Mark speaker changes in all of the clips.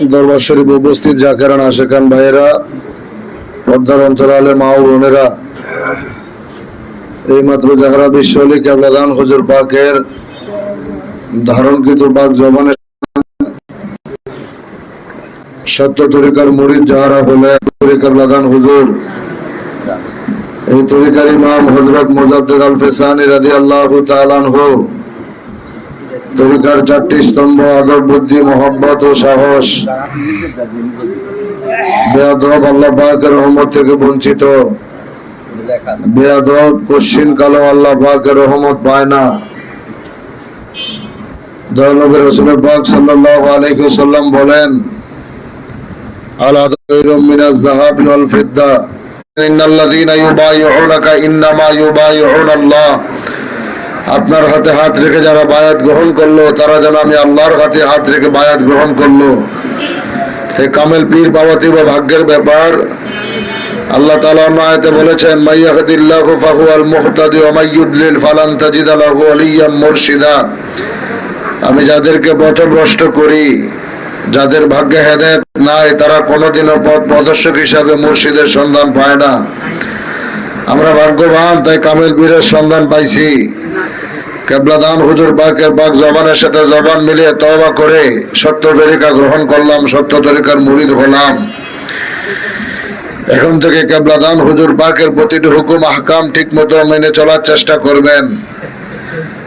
Speaker 1: দরবার শরীফ উপস্থিত জাকেরান আশেকান ভাইয়েরা, পর্দার অন্তরালে মা ও বোনেরা, এইমাত্র যাহারা বিশ্বলি কেবলাদান হুজুর পাকের ধারণকৃত পাক জবানে সত্য তরিকার মুরিদ যাহারা হলে কেবলাদান হুজুর, এই তরিকার ইমাম হযরত মুজাদ্দিদ আল ফিসানি রাদিয়াল্লাহু তাআলা আনহু, তরিকার চারটি স্তম্ভ আদব, বুদ্ধি, মহব্বত ও সাহস, বেয়াদব আল্লাহ পাকের রহমত থেকে বঞ্চিত, বেয়াদব পশ্চিম কালো আল্লাহ পাকের রহমত পায় না। দয়াল নবী রাসূল পাক সাল্লাল্লাহু আলাইহি ওয়াসাল্লাম বলেন, আলা খায়রুম মিনাজ যাহাবি ওয়াল ফিদ্দা, ইন্নাল্লাযীনা ইউবাইউনাকা ইন্নামা ইউবাইউনাল্লাহ। আপনার হাতে হাত রেখে যারা বায়াত গ্রহণ করলো, তারা যেন আমি আল্লাহর হাতে হাত রেখে বায়াত গ্রহণ করলো। এই কামেল পীর পাওয়াতি বা ভাগ্যের ব্যাপার। আল্লাহ তাআলা আয়াতে বলেছেন, মাইয়াহদিল্লাহু ফাহুয়াল মুহতাদি ওয়া মাইয়ুদলিল ফালান তাজিদা লাহু ওয়ালিয়্যাম মুরশিদা। আমি যাদেরকে পথভ্রষ্ট করি, যাদের ভাগ্যে হেদায়েত নাই, তারা কোনোদিনও পথ প্রদর্শক হিসাবে মুর্শিদের সন্ধান পায় না। আমরা ভাগ্যবান, তাই কামেল পীরের সন্ধান পাইছি। কেবলাদান হুজুর পাকের পাক জবানের সাথে জবান মিলিয়ে তওবা করে সত্য তরিকা গ্রহণ করলাম, সত্য তরিকার মুরিদ হলাম। এখন থেকে কেবলাদান হুজুর পাকের প্রতিটি হুকুম আহকাম ঠিক মতো মেনে চলার চেষ্টা করবেন।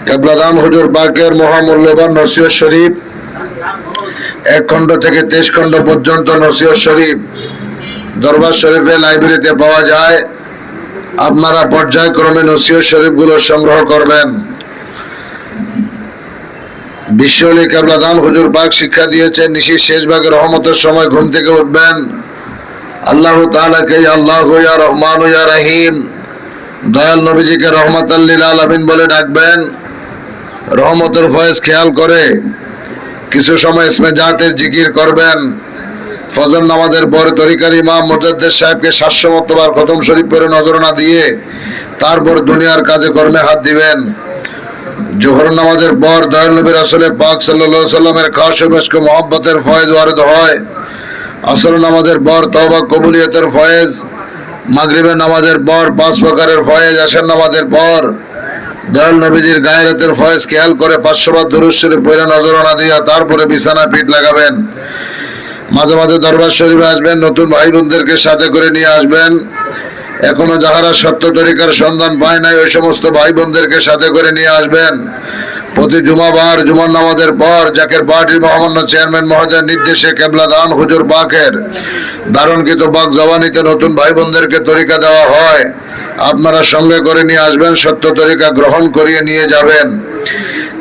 Speaker 1: কেবলাদান হুজুর পাকের মহামূল্যবান নসিহত শরীফ 1 খণ্ড থেকে 23 খণ্ড পর্যন্ত নসিহত শরীফ দরবার শরীফে লাইব্রেরিতে পাওয়া যায়। আপনারা পর্যায়ক্রমে নসিহত শরীফগুলো সংগ্রহ করবেন। বিশ্বলি কেবলাদান হুজুর পাক শিক্ষা দিয়েছেন, নিশির শেষ ভাগে রহমতের সময় ঘুম থেকে উঠবেন, আল্লাহ তাআলাকে আল্লাহ ইয়া রহমান ইয়া রহিম, দয়াল নবীজিকে রহমাতাল লিল আলামিন বলে ডাকবেন। রহমতের ফয়েজ খেয়াল করে কিছু সময় ইসমে জাতের জিকির করবেন। ফজর নামাজের পরে তরিকার ইমাম মুজাদ্দিদ সাহেবকে 700 মর্তবার খতম শরীফ পড়ে নজরানা দিয়ে তারপর দুনিয়ার কাজে কর্মে হাত দিবেন। জোহর নামাজের পর দয়াল নবী রাসূল পাক সাল্লাল্লাহু আলাইহি সাল্লামের খাস ও মেশক মুহাব্বতের ফয়েজ ওয়ারিদ হয়। আসর নামাজের পর তওবা কবুলিয়তের ফয়েজ, মাগরিবের নামাজের পর 5 প্রকারের ফয়েজ, এশার নামাজের পর দয়াল নবীজির গায়রাতের ফয়েজ খেয়াল করে 500 বার দুরূদ শরীফ পড়ে নজরানা দিয়া তারপরে বিছানায় পিঠ লাগাবেন। মাঝে মাঝে দরবার শরীফে আসবেন, নতুন ভাই বোনদেরকে সাথে করে নিয়ে আসবেন। এখনো যাহারা সত্য তরিকার সন্ধান পায় নাই, ওই সমস্ত ভাই বোনদেরকে সাথে করে নিয়ে আসবেন। প্রতি জুমাবার জুমার নামাজের পর জাকের পার্টির মহামান্য চেয়ারম্যান মহোদয়ের নির্দেশে কেবলাদান হুজুর পাকের ধারণকৃত পাক জবানিতে নতুন ভাই বোনদেরকে তরিকা দেওয়া হয়। আপনারা সঙ্গে করে নিয়ে আসবেন, সত্য তরিকা গ্রহণ করিয়ে নিয়ে যাবেন।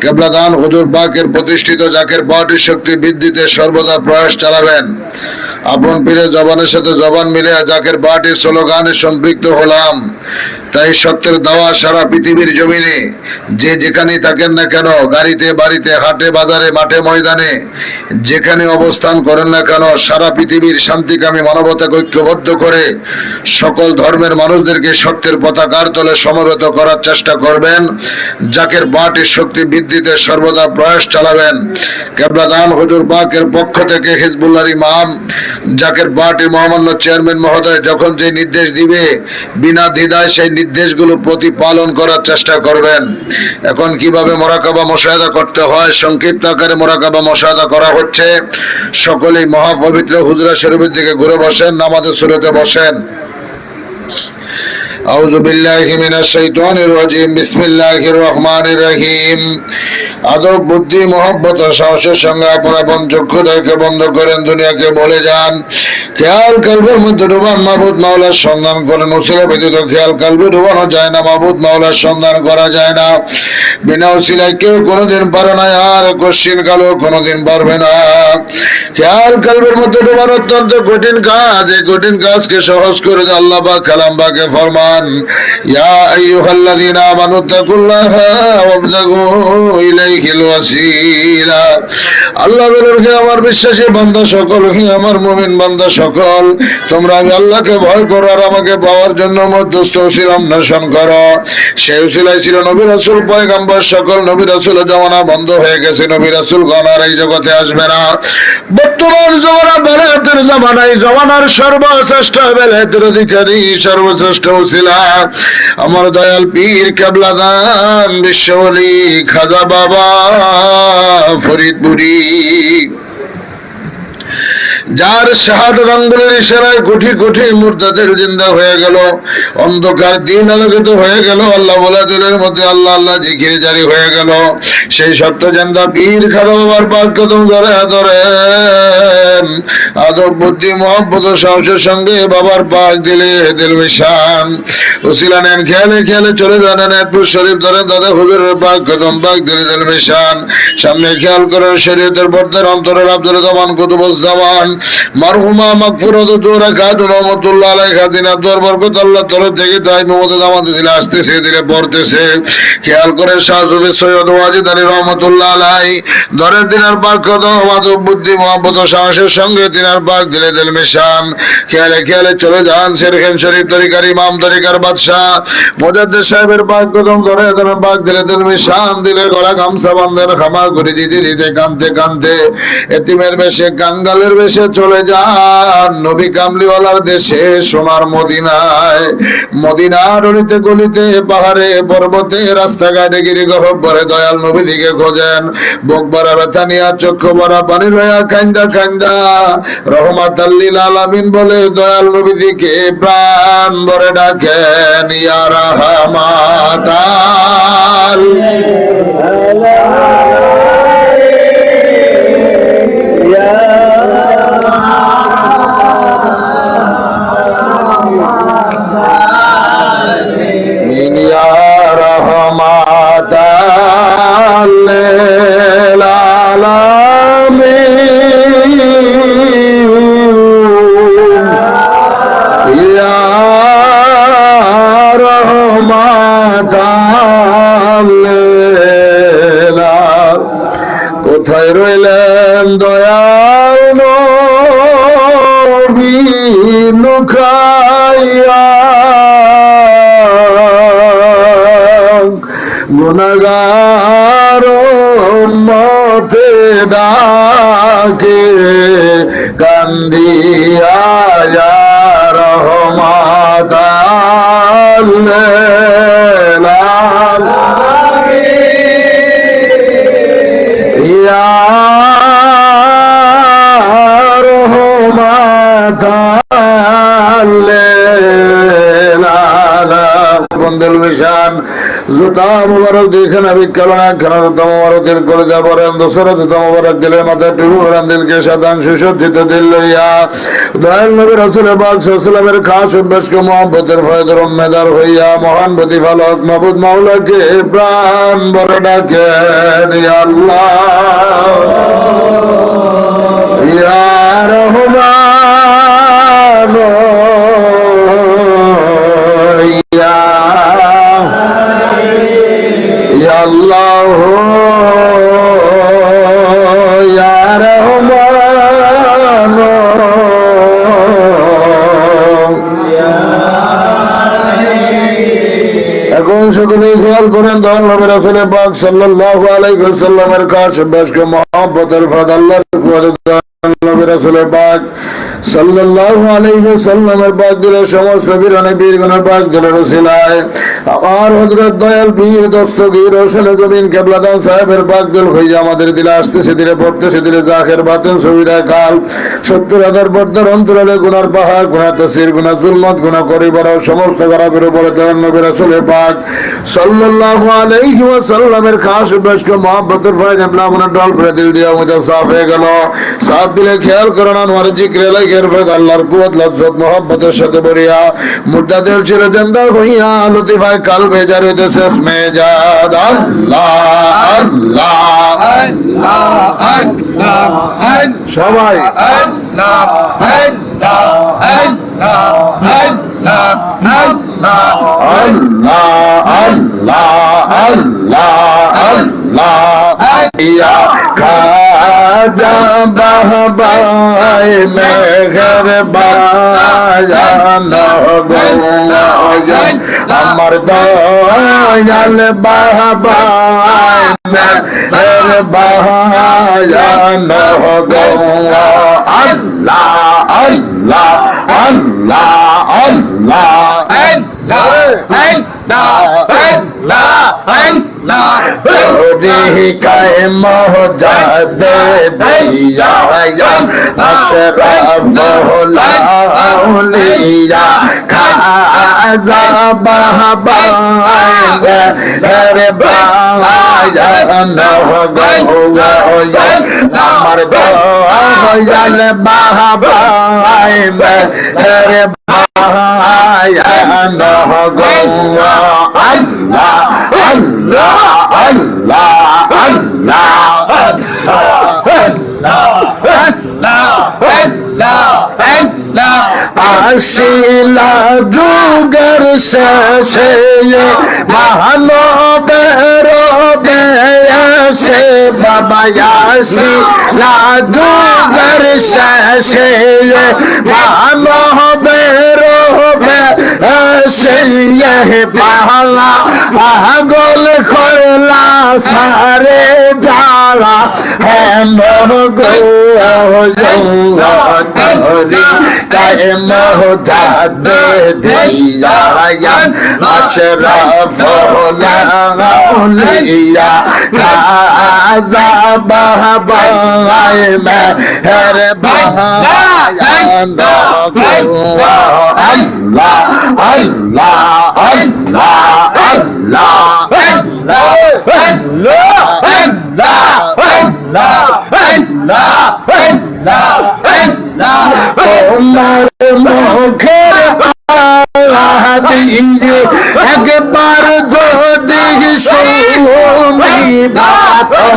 Speaker 1: কেবলাদান হুজুর পাকের প্রতিষ্ঠিত জাকের পার্টির শক্তি বৃদ্ধিতে সর্বদা প্রয়াস চালাবেন। আপন পীরের জবানের সাথে জবান মিলে জাকের পার্টির স্লোগানে সম্পৃক্ত হলাম। তাই সত্যের দাওয়া সারা পৃথিবীর জমিনে যে যেখানেই থাকেন না কেন, গাড়িতে, বাড়িতে, হাটে, বাজারে, মাঠে, ময়দানে, যেখানে অবস্থান করেন না কেন, সারা পৃথিবীর শান্তিকামী মানবতাকে ঐক্যবদ্ধ করে সকল ধর্মের মানুষদেরকে সত্যের পতাকার তলে সমবেত করার চেষ্টা করবেন। জাকের পার্টির শক্তি বৃদ্ধিতে সর্বদা প্রয়াস চালাবেন। কেবলাদান হুজুর পাকের পক্ষ থেকে হিজবুল্লাহর ইমাম জাকের পার্টির মহামান্য চেয়ারম্যান মহোদয় যখন যে নির্দেশ দিবে, বিনা দ্বিধায় সেই নির্দেশগুলো প্রতিপালন করার চেষ্টা করবেন। এখন কিভাবে মুরাকাবা মুশাহাদা করতে হয় সংক্ষিপ্ত আকারে মুরাকাবা মুশাহাদা করা হচ্ছে। সকলেই মহাপবিত্র হুজরা শরীফের দিকে ঘুরে বসেন, নামাজের সুরতে বসেন। আউযু বিল্লাহি মিনাশ শাইতানির রাজিম, বিসমিল্লাহির রহমানির রহিম। আদব, বুদ্ধি, মহব্বত ও সাহসের সঙ্গে আপন আপন চক্ষুদ্বয়কে বন্ধ করেন, দুনিয়াকে বলে যান। খেয়াল কালবের মধ্যে ডুবান, মাবুদ মাওলার সন্ধান করেন। উসিলা ব্যতীত খেয়াল কালবে ডুবানো যায় না, মাবুদ মাওলার সন্ধান করা যায় না। বিনা উসিলায় কেউ কোনোদিন পারে না, আর কোশ্চিন কালো কোনোদিন পারবে না। খেয়াল কালবের মধ্যে ডুবানো অত্যন্ত কঠিন কাজ। এই কঠিন কাজকে সহজ করে আল্লাহ পাক কালাম পাকে ফরমান, ইয়া আইয়ুহাল্লাযীনা আমানু তাকুল্লাহা ওয়াবতাগু ইলাইহি ইলাইহিল ওয়াসিলা। আল্লাহ বলেন, হে আমার বিশ্বাসী বান্দা সকল, হে আমার মুমিন বান্দা সকল, তোমরা আমি আল্লাহকে ভয় করো আর আমাকে পাওয়ার জন্য মধ্যস্থ উসিলা অন্বেষণ করো। সেই উসিলাই ছিল নবী রাসূল পয়গম্বর। সকল নবী রাসূলের জমানা বন্ধ হয়ে গেছে, নবী রাসূলগণ আর এই জগতে আসবে না। বর্তমান জমানা বেলায়েতের জমানা, এই জমানার সর্বশ্রেষ্ঠ বেলায়েতের অধিকারী, সর্বশ্রেষ্ঠ উসিলা আমার দয়াল পীর কেবলাদান বিশ্বওয়ালি খাজা বাবা ফরিদপুরি, যার শাহাদাত আঙ্গুলের ইশারায় কোটি কোটি মুর্দাদের জিন্দা হয়ে গেল, অন্ধকার দিন আলোকিত হয়ে গেল, আল্লাহ বলা দিলের মধ্যে আল্লাহ আল্লাহ জিকির জারি হয়ে গেল। সেই সত্য জান্দা পীর খাজা বাবার পাক কদম ধরে ধরেন আদব বুদ্ধি মহব্বত ও সাহসের সঙ্গে বাবার পাক দিলে দিল মিশান উসিলা নেন, খেয়ালে খেয়ালে চলে যান এনায়তপুর শরীফ ধরেন দাদা হুজুরের পাক কদম পাক দিলে দিল মিশান। সামনে খেয়াল করেন শরীয়তের পর্দার অন্তরের আব্দুল জামান কুতুবুজ্জামান মারহুমা মাগফুরাতু জোরা খাতুন রহমাতুল্লাহ আলাইহা দিনার বরকত আল্লাহ তরফ থেকে তাই মোহাম্মদ জামাত দিলে আসতেছে দিলে পড়তেছে। খেয়াল করে শাহ সুফি সৈয়দ ওয়াজিদ আলী রহমাতুল্লাহ আলাইহি ধরেন দিনার পাক কদম আদব বুদ্ধি মহব্বত ও সাহসের সঙ্গে দিনার পাক দিলে দিল মিশান। খেয়ালে খেয়ালে চলে যান শেরখান শরীফ তরিকার ইমাম তরিকার বাদশাহ মুজাদ্দিদ সাহেবের পাক কদম ধরে ধরে পাক দিলে দিল মিশান। দিলে গলা গামছা বাঁধেন, ক্ষমা করে দিতে দিতে কাঁদতে কাঁদতে এতিমের বেশে কাঙ্গালের বেশে চলে যান নবী কামলিওয়ালার দেশে সোনার মদিনায়। মদিনার অলিতে গলিতে পাহাড়ে পর্বতে রাস্তাঘাটে গিরি গহ্বরে দয়াল নবী দিকে খোঁজেন। বুক ভরা ব্যথা নিয়া চক্ষু ভরা পানি রয়া কান্দা কান্দা রহমাতাল লিল আলামিন বলে দয়াল নবী দিকে প্রাণ ভরে ডাকেন, ইয়া রাহমাতাল কোথায় রইলেন দয়াল নবী লুকাইয়া, গুনাহগার উম্মতে ডাকে কান্দিয়া, ইয়া রাহমাতাল লিল আলামিন, ইয়া রাহমাতাল লিল আলামিন। বন্দুল মিশান জুতা মুবারক দেখেন বিকালনা খানা জুতা মুবারকের কলিজা পরেন দোসরা জুতা মুবারক দিলের মাথায় টুপি পরান দিলকে সাদান সুসজ্জিত দিল লইয়া দয়াল নবী রাসূল পাক সাল্লাল্লাহু আলাইহি খাস অভ্যাসকে মহব্বতের ফয়দার উম্মেদার হইয়া মহান প্রতিপালক মাবুদ মাওলাকে প্রাণ ভরে ডাকেন, ইয়া আল্লাহ ইয়া রহমান ইয়া আল্লাহ ইয়া রহমান। এখন সকলেই খেয়াল করেন দয়াল নবী রাসূল পাক সাল্লাল্লাহু আলাইহি ওয়াসাল্লামের খাস অভ্যাসকে মহব্বতের ফায়দা আল্লাহর কুদরত নবী রাসূল পাক সাল্লাল্লাহু আলাইহি ওয়াসাল্লামের পাক দিলে সমস্ত বীরানে বীরগণের পাক দিলের ওসিলায় আমার হযরত দয়াল পীর দস্তগীর হোসেন জমিন কেবলাদান সাহেবের পাক দিল হইয়া আমাদের দিলে আসতেছে দিলে পড়তেছে দিলে জাহের বাতিন সুবিধা কাল ৭০,০০০ পর্দার অন্তরালে গুনার পাহাড় গুনাহ তাসির গুনাহ জুলমত গুনাহ করিবার সমস্ত খারাপের উপরে দয়াল নবী রাসূল পাক সাল্লাল্লাহু আলাইহি ওয়াসাল্লামের খাস অভ্যাসকে মহব্বতের ফায়দা আপনার ডল করে দিল দিয়া মুদা সাফ হয়ে গেল। সাফ দিলে খেয়াল করেন আনোয়ার জিকির লাইকের ফায়দা আল্লাহর কুওয়াত লজ্জত মহব্বতের সাথে ভরিয়া মুর্দা দিল ছিল জিন্দা হইয়া লতিফায় কালবে জারি হইতেছে মেজাদ আল্লাহ আল্লাহ আল্লাহ আল্লাহ সবাই আল্লাহ আল্লাহ আল্লাহ আল্লাহ আল্লাহ আল্লাহ আল্লাহ আল্লাহ আল্লাহ ইয়া খাজা বাহবাই মেহেরবান গো আমার দয়াল বাহবাই মেহেরবান গো আল্লাহ আল্লাহ আল্লাহ আল্লাহ কায়ে মহজাদ দিয়া আশরাফ আউলিয়া খাজা বাহবাই মেহেরবান গো আমার দয়াল বাহবাই মেহেরবান গো আল্লাহ আল্লাহ আল্লাহ আসিলা যুগের শেষে মানবের বেশে বাবা আসিলা যুগের শেষে মানবের বেশে পালা আগল খোলা সারে যারা হেন গো কায়ে মহজাদ দিয়া আশরাফ আউলিয়া খাজা বাহবাই মেহেরবান গো আল্লাহ আল্লাহ আল্লাহ তোমার মুখের একবার যদি শুনি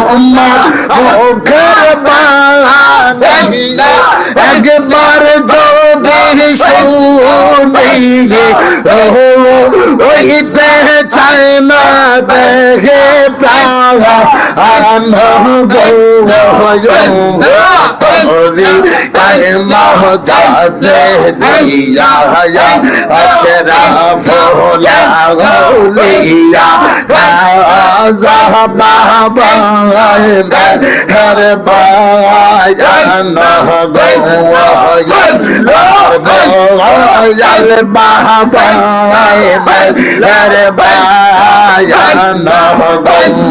Speaker 1: তোমার মুখের বাণী একবার যদি শুনি ওইতে চাই না দেখে প্রাণ গো কায়ে মহজাদ দিয়া আশরাফ আউলিয়া খাজা বাহবাই মেহেরবান গো দয়াল বাহবাই মেহেরবান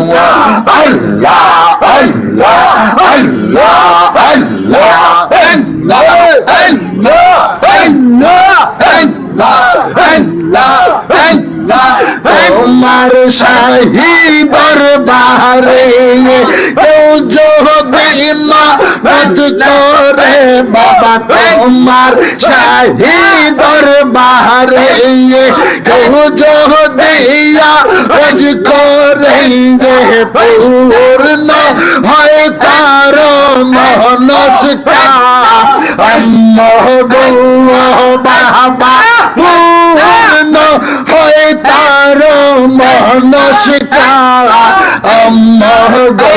Speaker 1: গো আল্লাহ তোমার শাহী দরবারে কেউ যদি মত করে বাবা তোমার শাহী দরবারে কেউ যদি আজ করে পূর্ণ হয় তার মনস্কার গো বাবা পূর্ণ হয় তার মনস্কার গো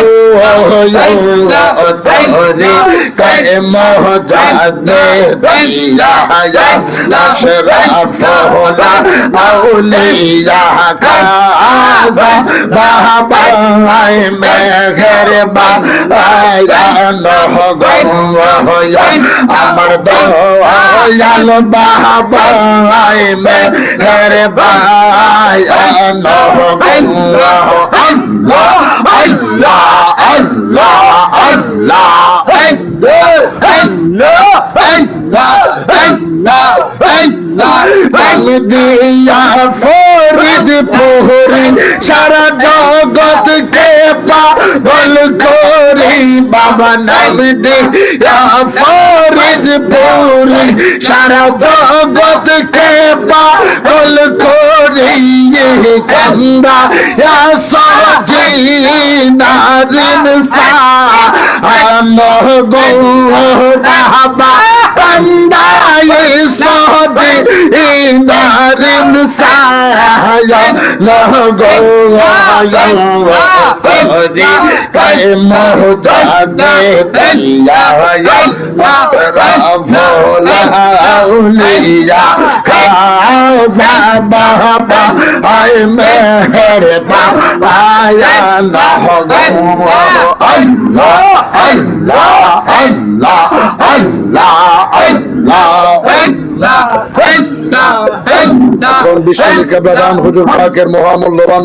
Speaker 1: কায়ে মহজাদ দিয়া আশরাফ আউলিয়া খাজা বাহবাই মেহেরবান গো আমার দয়াল বাহবাই মেহেরবান গো দিয়া ফরিদ পুরি সারা জগৎ কে পাগল করি বাবা নাম দিয়া ফরিদ পুরি সারা জগৎ কে পাগল করি কান্দা সাজি নারিন সা গো বাবা কান্দা সাজি নারিন সা না গো হরি কাই মহতাদে পিয়া ভোলা উলিয়া খাজা বাবা আয় মেহের পায়া না গো আল্লাহ আল্লাহ আল্লাহ আল্লাহ আল্লাহ কোন বিশ্বকে প্রধান হুজুর পাকের মহামূল্যবান